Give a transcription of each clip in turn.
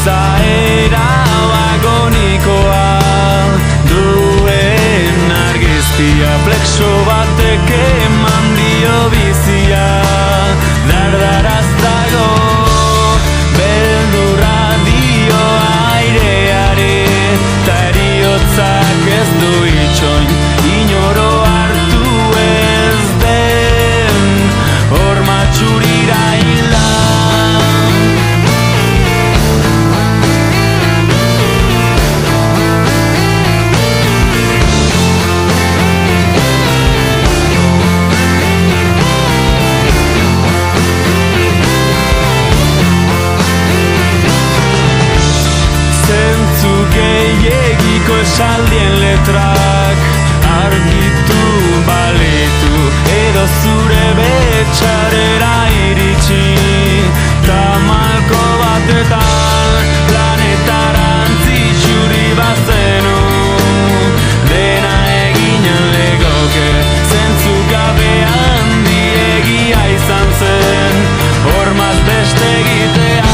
izaera agonikoa duen argizkia, flexo batek eman dio bizia, dardaraz dago beldurra dio aireare, ta eriotzak ez du itxoin inoro hartu ez den horma txurira hila. Esaldien letrak argitu balitu, edo zure betxarera iritsi, tamalko batetan planetarantzi txuri bazenu, dena eginan legoke, zentzu gabean diegia izan zen, hormaz beste egitea.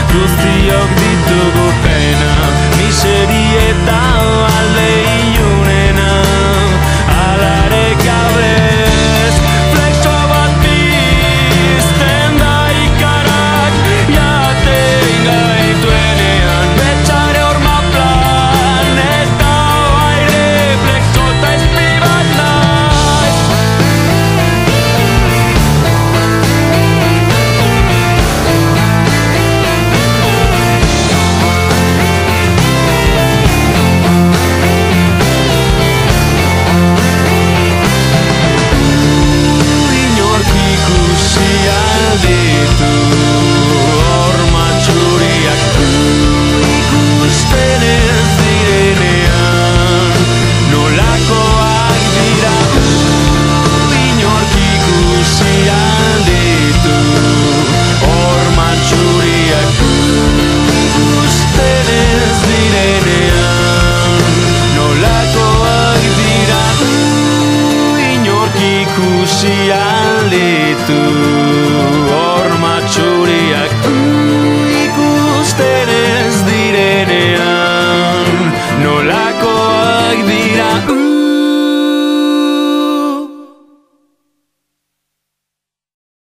Guztiok ditugu pena, miserieta alde ilunena, alare gabez, flexo bat bizten da ikarak, jaten gaituenean, betxare horma planeta aire, flexo eta izpi bat naiz. Ikusi alditu horma txuriak ikusten ez direnean, nola